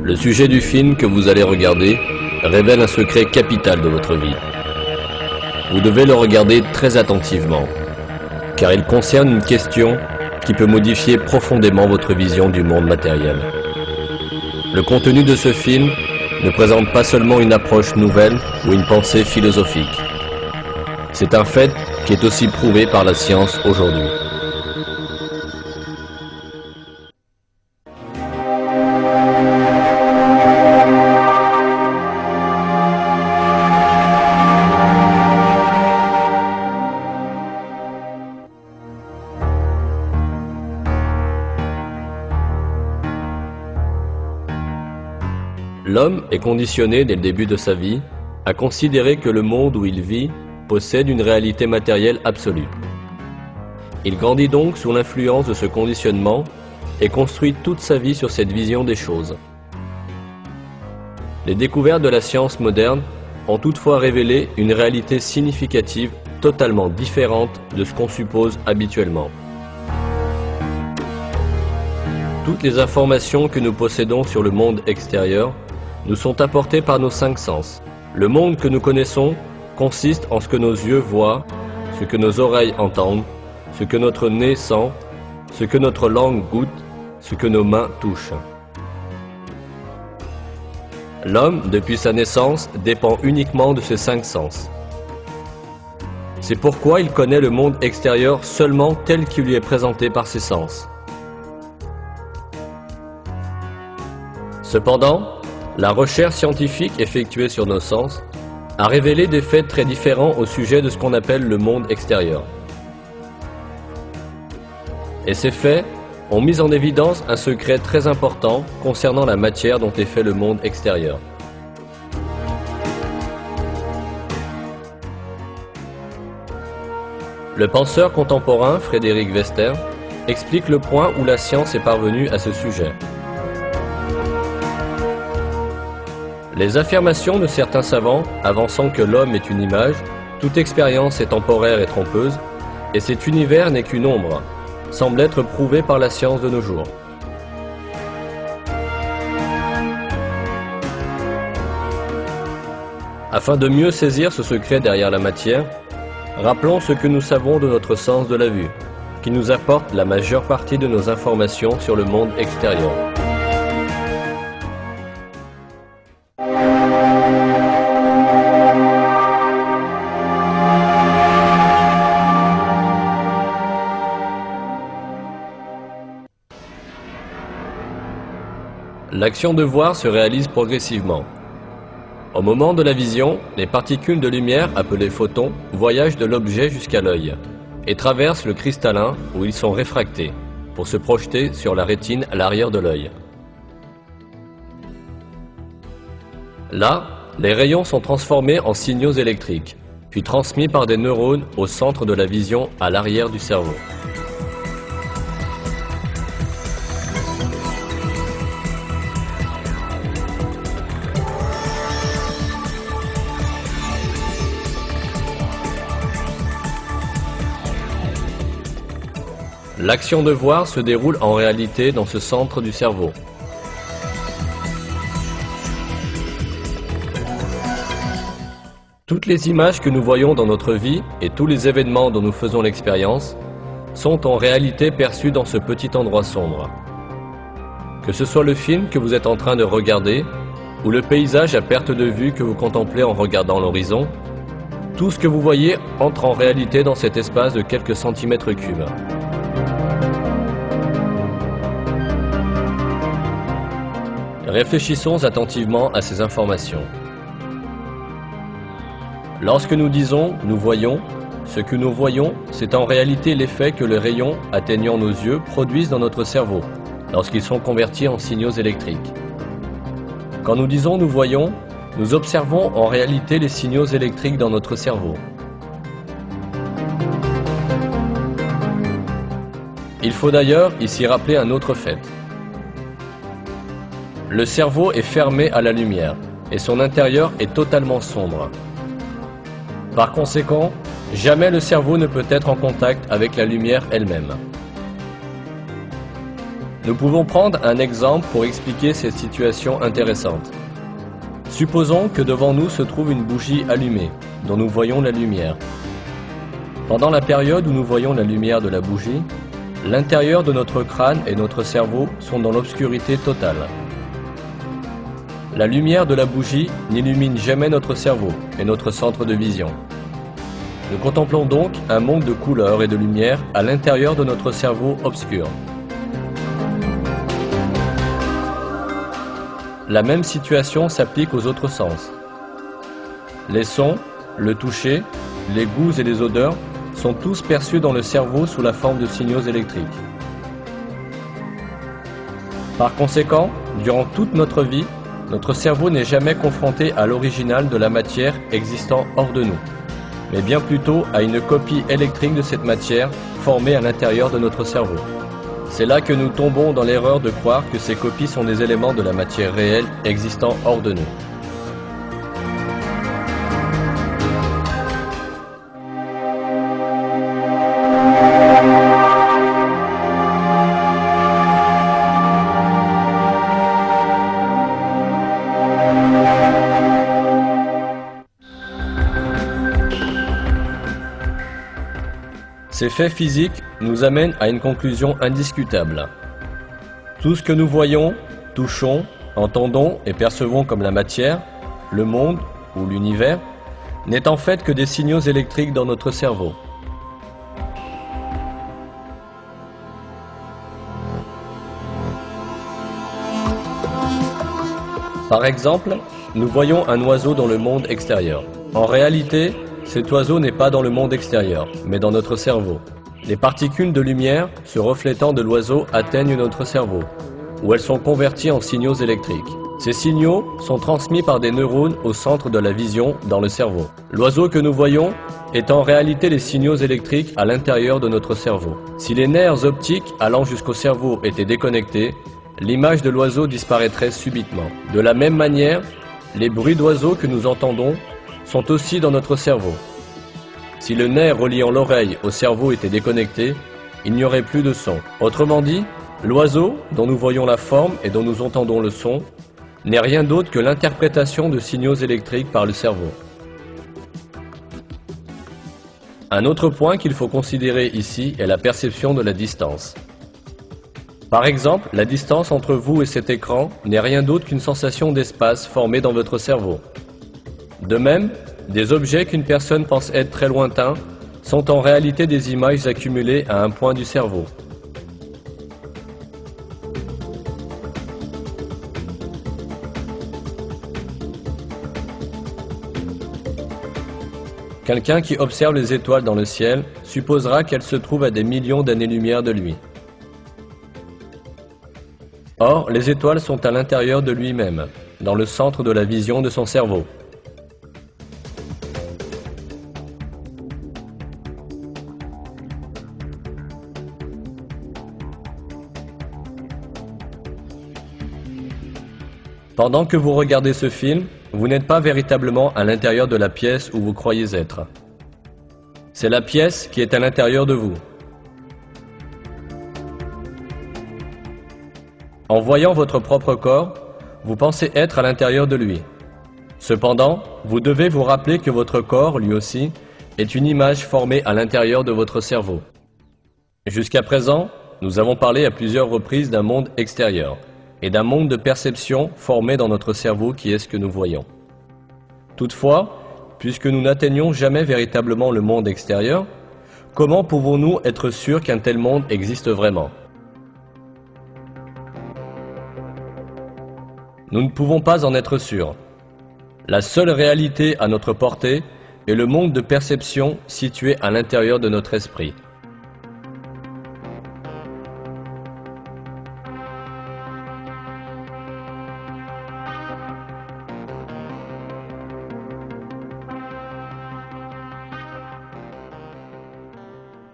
Le sujet du film que vous allez regarder révèle un secret capital de votre vie. Vous devez le regarder très attentivement, car il concerne une question qui peut modifier profondément votre vision du monde matériel. Le contenu de ce film ne présente pas seulement une approche nouvelle ou une pensée philosophique. C'est un fait qui est aussi prouvé par la science aujourd'hui. L'homme est conditionné dès le début de sa vie à considérer que le monde où il vit possède une réalité matérielle absolue. Il grandit donc sous l'influence de ce conditionnement et construit toute sa vie sur cette vision des choses. Les découvertes de la science moderne ont toutefois révélé une réalité significative totalement différente de ce qu'on suppose habituellement. Toutes les informations que nous possédons sur le monde extérieur nous sont apportées par nos 5 sens. Le monde que nous connaissons consiste en ce que nos yeux voient, ce que nos oreilles entendent, ce que notre nez sent, ce que notre langue goûte, ce que nos mains touchent. L'homme, depuis sa naissance, dépend uniquement de ces 5 sens. C'est pourquoi il connaît le monde extérieur seulement tel qu'il lui est présenté par ses sens. Cependant, la recherche scientifique effectuée sur nos sens a révélé des faits très différents au sujet de ce qu'on appelle le monde extérieur. Et ces faits ont mis en évidence un secret très important concernant la matière dont est fait le monde extérieur. Le penseur contemporain Frédéric Wester explique le point où la science est parvenue à ce sujet. Les affirmations de certains savants avançant que l'homme est une image, toute expérience est temporaire et trompeuse, et cet univers n'est qu'une ombre, semblent être prouvées par la science de nos jours. Afin de mieux saisir ce secret derrière la matière, rappelons ce que nous savons de notre sens de la vue, qui nous apporte la majeure partie de nos informations sur le monde extérieur. L'action de voir se réalise progressivement. Au moment de la vision, les particules de lumière, appelées photons, voyagent de l'objet jusqu'à l'œil et traversent le cristallin où ils sont réfractés pour se projeter sur la rétine à l'arrière de l'œil. Là, les rayons sont transformés en signaux électriques, puis transmis par des neurones au centre de la vision à l'arrière du cerveau. L'action de voir se déroule en réalité dans ce centre du cerveau. Toutes les images que nous voyons dans notre vie et tous les événements dont nous faisons l'expérience sont en réalité perçus dans ce petit endroit sombre. Que ce soit le film que vous êtes en train de regarder ou le paysage à perte de vue que vous contemplez en regardant l'horizon, tout ce que vous voyez entre en réalité dans cet espace de quelques centimètres cubes. Réfléchissons attentivement à ces informations. Lorsque nous disons « nous voyons », ce que nous voyons, c'est en réalité l'effet que les rayons atteignant nos yeux produisent dans notre cerveau, lorsqu'ils sont convertis en signaux électriques. Quand nous disons « nous voyons », nous observons en réalité les signaux électriques dans notre cerveau. Il faut d'ailleurs ici rappeler un autre fait. Le cerveau est fermé à la lumière et son intérieur est totalement sombre. Par conséquent, jamais le cerveau ne peut être en contact avec la lumière elle-même. Nous pouvons prendre un exemple pour expliquer cette situation intéressante. Supposons que devant nous se trouve une bougie allumée, dont nous voyons la lumière. Pendant la période où nous voyons la lumière de la bougie, l'intérieur de notre crâne et notre cerveau sont dans l'obscurité totale. La lumière de la bougie n'illumine jamais notre cerveau et notre centre de vision. Nous contemplons donc un monde de couleurs et de lumière à l'intérieur de notre cerveau obscur. La même situation s'applique aux autres sens. Les sons, le toucher, les goûts et les odeurs sont tous perçus dans le cerveau sous la forme de signaux électriques. Par conséquent, durant toute notre vie, notre cerveau n'est jamais confronté à l'original de la matière existant hors de nous, mais bien plutôt à une copie électrique de cette matière formée à l'intérieur de notre cerveau. C'est là que nous tombons dans l'erreur de croire que ces copies sont des éléments de la matière réelle existant hors de nous. Ces faits physiques nous amènent à une conclusion indiscutable. Tout ce que nous voyons, touchons, entendons et percevons comme la matière, le monde ou l'univers, n'est en fait que des signaux électriques dans notre cerveau. Par exemple, nous voyons un oiseau dans le monde extérieur. En réalité, cet oiseau n'est pas dans le monde extérieur, mais dans notre cerveau. Les particules de lumière se reflétant de l'oiseau atteignent notre cerveau, où elles sont converties en signaux électriques. Ces signaux sont transmis par des neurones au centre de la vision dans le cerveau. L'oiseau que nous voyons est en réalité les signaux électriques à l'intérieur de notre cerveau. Si les nerfs optiques allant jusqu'au cerveau étaient déconnectés, l'image de l'oiseau disparaîtrait subitement. De la même manière, les bruits d'oiseaux que nous entendons sont aussi dans notre cerveau. Si le nerf reliant l'oreille au cerveau était déconnecté, il n'y aurait plus de son. Autrement dit, l'oiseau, dont nous voyons la forme et dont nous entendons le son, n'est rien d'autre que l'interprétation de signaux électriques par le cerveau. Un autre point qu'il faut considérer ici est la perception de la distance. Par exemple, la distance entre vous et cet écran n'est rien d'autre qu'une sensation d'espace formée dans votre cerveau. De même, des objets qu'une personne pense être très lointains sont en réalité des images accumulées à un point du cerveau. Quelqu'un qui observe les étoiles dans le ciel supposera qu'elles se trouvent à des millions d'années-lumière de lui. Or, les étoiles sont à l'intérieur de lui-même, dans le centre de la vision de son cerveau. Pendant que vous regardez ce film, vous n'êtes pas véritablement à l'intérieur de la pièce où vous croyez être. C'est la pièce qui est à l'intérieur de vous. En voyant votre propre corps, vous pensez être à l'intérieur de lui. Cependant, vous devez vous rappeler que votre corps, lui aussi, est une image formée à l'intérieur de votre cerveau. Jusqu'à présent, nous avons parlé à plusieurs reprises d'un monde extérieur et d'un monde de perception formé dans notre cerveau qui est ce que nous voyons. Toutefois, puisque nous n'atteignons jamais véritablement le monde extérieur, comment pouvons-nous être sûrs qu'un tel monde existe vraiment ? Nous ne pouvons pas en être sûrs. La seule réalité à notre portée est le monde de perception situé à l'intérieur de notre esprit.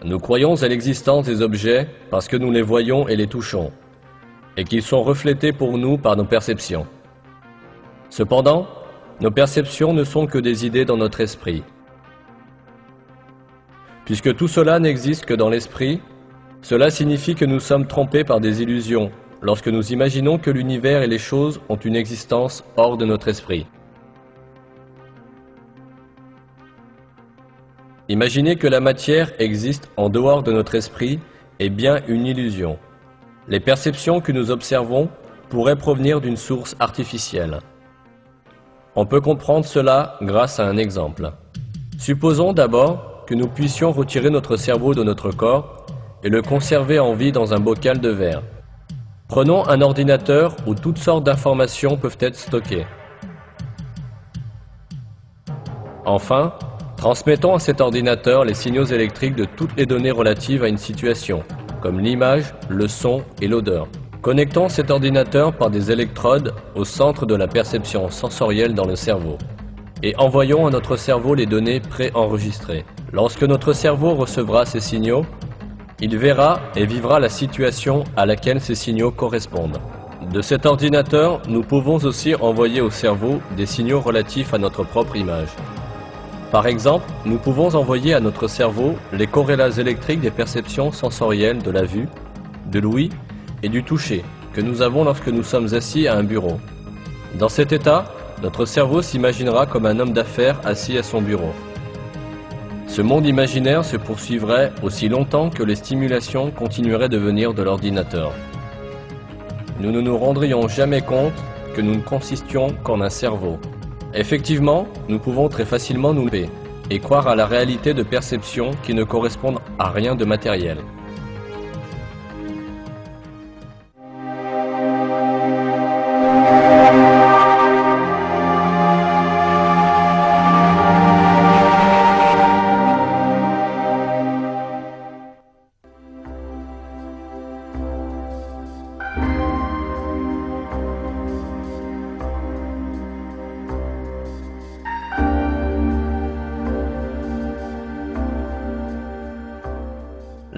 Nous croyons à l'existence des objets parce que nous les voyons et les touchons, et qu'ils sont reflétés pour nous par nos perceptions. Cependant, nos perceptions ne sont que des idées dans notre esprit. Puisque tout cela n'existe que dans l'esprit, cela signifie que nous sommes trompés par des illusions lorsque nous imaginons que l'univers et les choses ont une existence hors de notre esprit. Imaginer que la matière existe en dehors de notre esprit est bien une illusion. Les perceptions que nous observons pourraient provenir d'une source artificielle. On peut comprendre cela grâce à un exemple. Supposons d'abord que nous puissions retirer notre cerveau de notre corps et le conserver en vie dans un bocal de verre. Prenons un ordinateur où toutes sortes d'informations peuvent être stockées. Enfin, transmettons à cet ordinateur les signaux électriques de toutes les données relatives à une situation, comme l'image, le son et l'odeur. Connectons cet ordinateur par des électrodes au centre de la perception sensorielle dans le cerveau et envoyons à notre cerveau les données préenregistrées. Lorsque notre cerveau recevra ces signaux, il verra et vivra la situation à laquelle ces signaux correspondent. De cet ordinateur, nous pouvons aussi envoyer au cerveau des signaux relatifs à notre propre image. Par exemple, nous pouvons envoyer à notre cerveau les corrélats électriques des perceptions sensorielles de la vue, de l'ouïe et du toucher que nous avons lorsque nous sommes assis à un bureau. Dans cet état, notre cerveau s'imaginera comme un homme d'affaires assis à son bureau. Ce monde imaginaire se poursuivrait aussi longtemps que les stimulations continueraient de venir de l'ordinateur. Nous ne nous rendrions jamais compte que nous ne consistions qu'en un cerveau. Effectivement, nous pouvons très facilement nous tromper et croire à la réalité de perceptions qui ne correspondent à rien de matériel.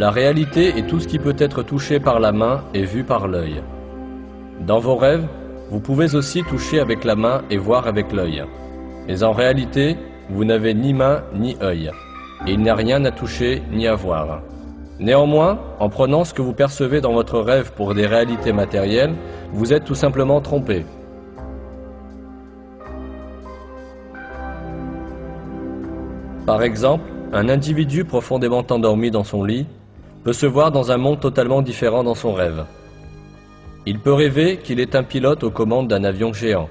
La réalité est tout ce qui peut être touché par la main et vu par l'œil. Dans vos rêves, vous pouvez aussi toucher avec la main et voir avec l'œil. Mais en réalité, vous n'avez ni main ni œil, et il n'y a rien à toucher ni à voir. Néanmoins, en prenant ce que vous percevez dans votre rêve pour des réalités matérielles, vous êtes tout simplement trompé. Par exemple, un individu profondément endormi dans son lit peut se voir dans un monde totalement différent dans son rêve. Il peut rêver qu'il est un pilote aux commandes d'un avion géant,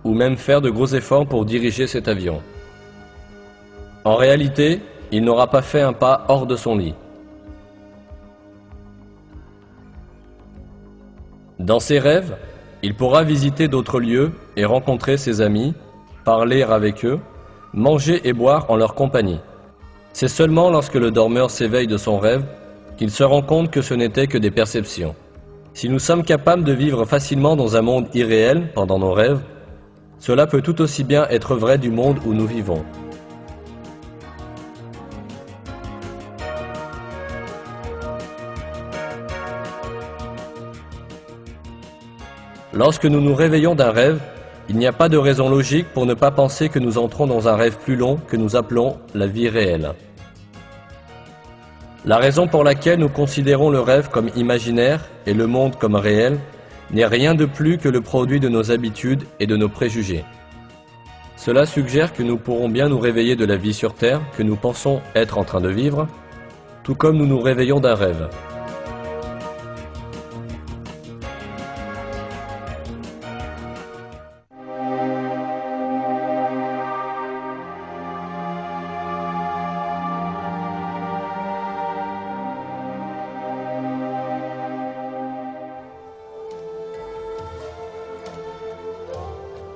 ou même faire de gros efforts pour diriger cet avion. En réalité, il n'aura pas fait un pas hors de son lit. Dans ses rêves, il pourra visiter d'autres lieux et rencontrer ses amis, parler avec eux, manger et boire en leur compagnie. C'est seulement lorsque le dormeur s'éveille de son rêve qu'il se rend compte que ce n'était que des perceptions. Si nous sommes capables de vivre facilement dans un monde irréel pendant nos rêves, cela peut tout aussi bien être vrai du monde où nous vivons. Lorsque nous nous réveillons d'un rêve, il n'y a pas de raison logique pour ne pas penser que nous entrons dans un rêve plus long que nous appelons la vie réelle. La raison pour laquelle nous considérons le rêve comme imaginaire et le monde comme réel n'est rien de plus que le produit de nos habitudes et de nos préjugés. Cela suggère que nous pourrons bien nous réveiller de la vie sur Terre que nous pensons être en train de vivre, tout comme nous nous réveillons d'un rêve.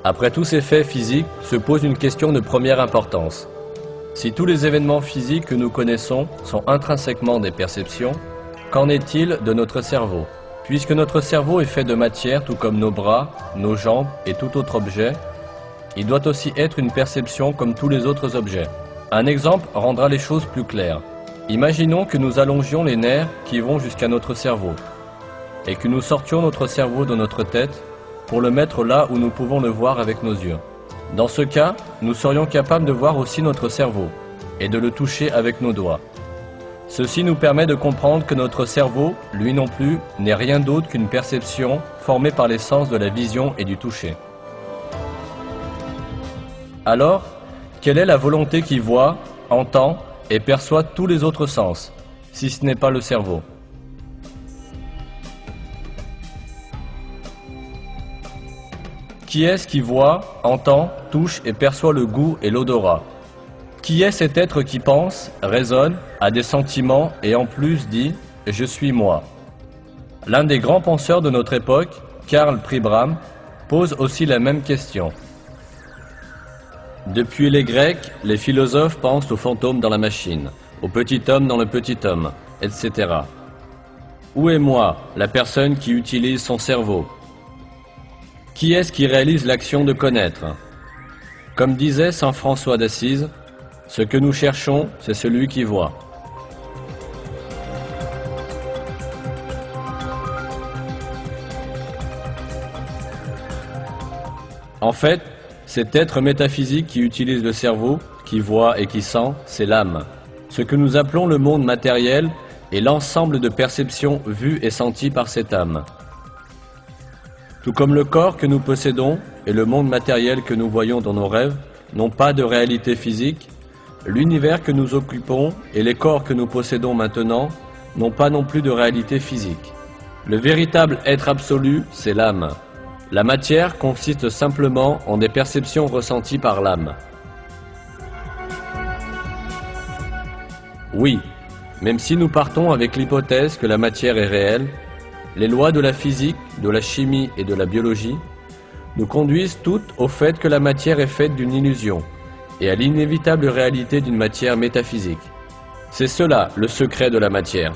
Après tous ces faits physiques, se pose une question de première importance. Si tous les événements physiques que nous connaissons sont intrinsèquement des perceptions, qu'en est-il de notre cerveau? Puisque notre cerveau est fait de matière tout comme nos bras, nos jambes et tout autre objet, il doit aussi être une perception comme tous les autres objets. Un exemple rendra les choses plus claires. Imaginons que nous allongions les nerfs qui vont jusqu'à notre cerveau et que nous sortions notre cerveau de notre tête pour le mettre là où nous pouvons le voir avec nos yeux. Dans ce cas, nous serions capables de voir aussi notre cerveau et de le toucher avec nos doigts. Ceci nous permet de comprendre que notre cerveau, lui non plus, n'est rien d'autre qu'une perception formée par les sens de la vision et du toucher. Alors, quelle est la volonté qui voit, entend et perçoit tous les autres sens, si ce n'est pas le cerveau? Qui est-ce qui voit, entend, touche et perçoit le goût et l'odorat? Qui est cet être qui pense, raisonne, a des sentiments et en plus dit « je suis moi ». L'un des grands penseurs de notre époque, Karl Pribram, pose aussi la même question. Depuis les Grecs, les philosophes pensent au fantôme dans la machine, au petit homme dans le petit homme, etc. Où est moi, la personne qui utilise son cerveau? Qui est-ce qui réalise l'action de connaître? Comme disait saint François d'Assise, ce que nous cherchons, c'est celui qui voit. En fait, cet être métaphysique qui utilise le cerveau, qui voit et qui sent, c'est l'âme. Ce que nous appelons le monde matériel est l'ensemble de perceptions vues et senties par cette âme. Tout comme le corps que nous possédons et le monde matériel que nous voyons dans nos rêves n'ont pas de réalité physique, l'univers que nous occupons et les corps que nous possédons maintenant n'ont pas non plus de réalité physique. Le véritable être absolu, c'est l'âme. La matière consiste simplement en des perceptions ressenties par l'âme. Oui, même si nous partons avec l'hypothèse que la matière est réelle, les lois de la physique, de la chimie et de la biologie nous conduisent toutes au fait que la matière est faite d'une illusion et à l'inévitable réalité d'une matière métaphysique. C'est cela le secret de la matière.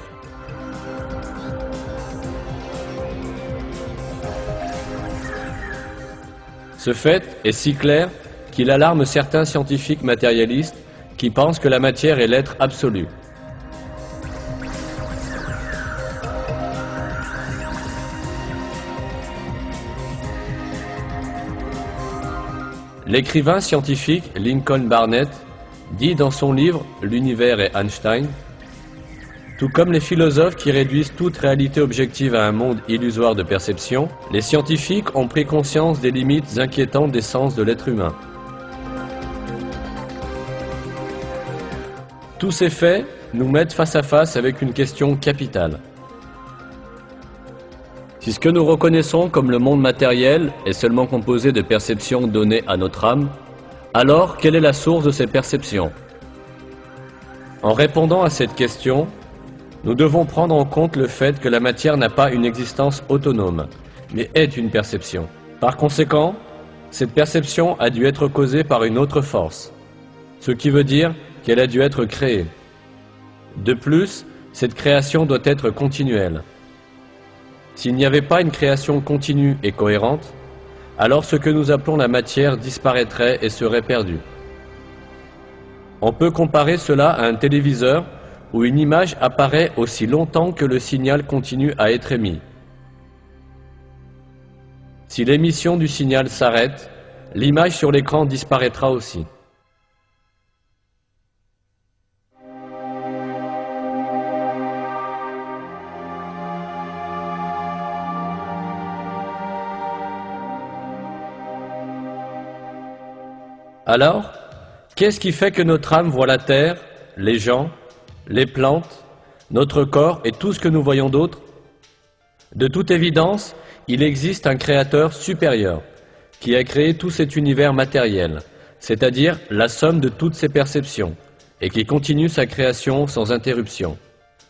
Ce fait est si clair qu'il alarme certains scientifiques matérialistes qui pensent que la matière est l'être absolu. L'écrivain scientifique Lincoln Barnett dit dans son livre « L'univers et Einstein » tout comme les philosophes qui réduisent toute réalité objective à un monde illusoire de perception, les scientifiques ont pris conscience des limites inquiétantes des sens de l'être humain. Tous ces faits nous mettent face à face avec une question capitale. Si ce que nous reconnaissons comme le monde matériel est seulement composé de perceptions données à notre âme, alors quelle est la source de ces perceptions? En répondant à cette question, nous devons prendre en compte le fait que la matière n'a pas une existence autonome, mais est une perception. Par conséquent, cette perception a dû être causée par une autre force, ce qui veut dire qu'elle a dû être créée. De plus, cette création doit être continuelle. S'il n'y avait pas une création continue et cohérente, alors ce que nous appelons la matière disparaîtrait et serait perdu. On peut comparer cela à un téléviseur où une image apparaît aussi longtemps que le signal continue à être émis. Si l'émission du signal s'arrête, l'image sur l'écran disparaîtra aussi. Alors, qu'est-ce qui fait que notre âme voit la terre, les gens, les plantes, notre corps et tout ce que nous voyons d'autre? De toute évidence, il existe un créateur supérieur qui a créé tout cet univers matériel, c'est-à-dire la somme de toutes ces perceptions, et qui continue sa création sans interruption.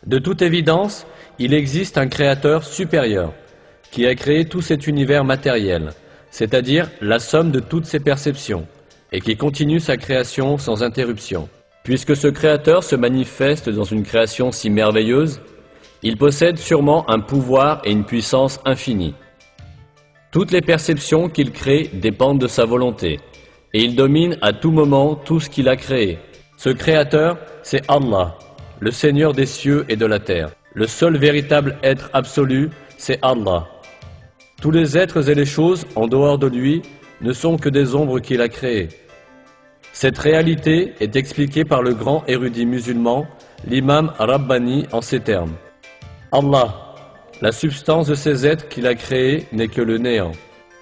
De toute évidence, il existe un créateur supérieur qui a créé tout cet univers matériel, c'est-à-dire la somme de toutes ces perceptions, et qui continue sa création sans interruption. Puisque ce créateur se manifeste dans une création si merveilleuse, il possède sûrement un pouvoir et une puissance infinie. Toutes les perceptions qu'il crée dépendent de sa volonté, et il domine à tout moment tout ce qu'il a créé. Ce créateur, c'est Allah, le Seigneur des cieux et de la terre. Le seul véritable être absolu, c'est Allah. Tous les êtres et les choses en dehors de lui ne sont que des ombres qu'il a créées. Cette réalité est expliquée par le grand érudit musulman l'imam Rabbani en ces termes. Allah, la substance de ces êtres qu'il a créés n'est que le néant.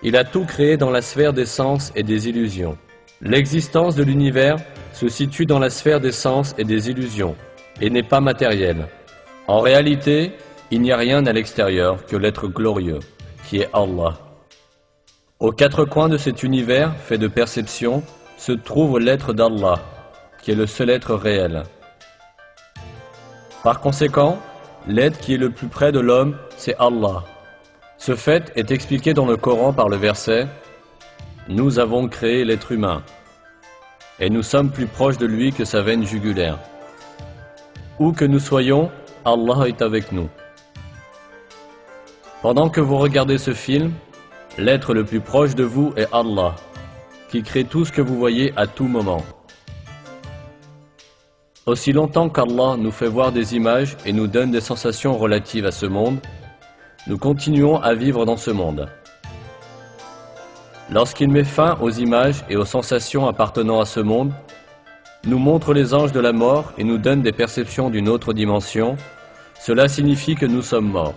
Il a tout créé dans la sphère des sens et des illusions. L'existence de l'univers se situe dans la sphère des sens et des illusions, et n'est pas matérielle. En réalité, il n'y a rien à l'extérieur que l'être glorieux, qui est Allah. Aux quatre coins de cet univers fait de perception se trouve l'être d'Allah, qui est le seul être réel. Par conséquent, l'être qui est le plus près de l'homme, c'est Allah. Ce fait est expliqué dans le Coran par le verset « Nous avons créé l'être humain, et nous sommes plus proches de lui que sa veine jugulaire. Où que nous soyons, Allah est avec nous. » Pendant que vous regardez ce film, l'être le plus proche de vous est Allah, qui crée tout ce que vous voyez à tout moment. Aussi longtemps qu'Allah nous fait voir des images et nous donne des sensations relatives à ce monde, nous continuons à vivre dans ce monde. Lorsqu'il met fin aux images et aux sensations appartenant à ce monde, nous montre les anges de la mort et nous donne des perceptions d'une autre dimension, cela signifie que nous sommes morts.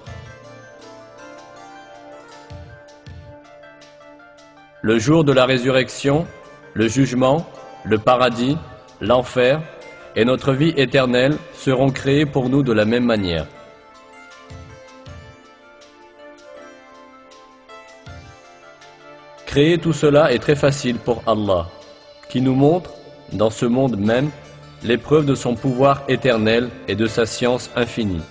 Le jour de la résurrection, le jugement, le paradis, l'enfer et notre vie éternelle seront créés pour nous de la même manière. Créer tout cela est très facile pour Allah, qui nous montre, dans ce monde même, l'épreuve de son pouvoir éternel et de sa science infinie.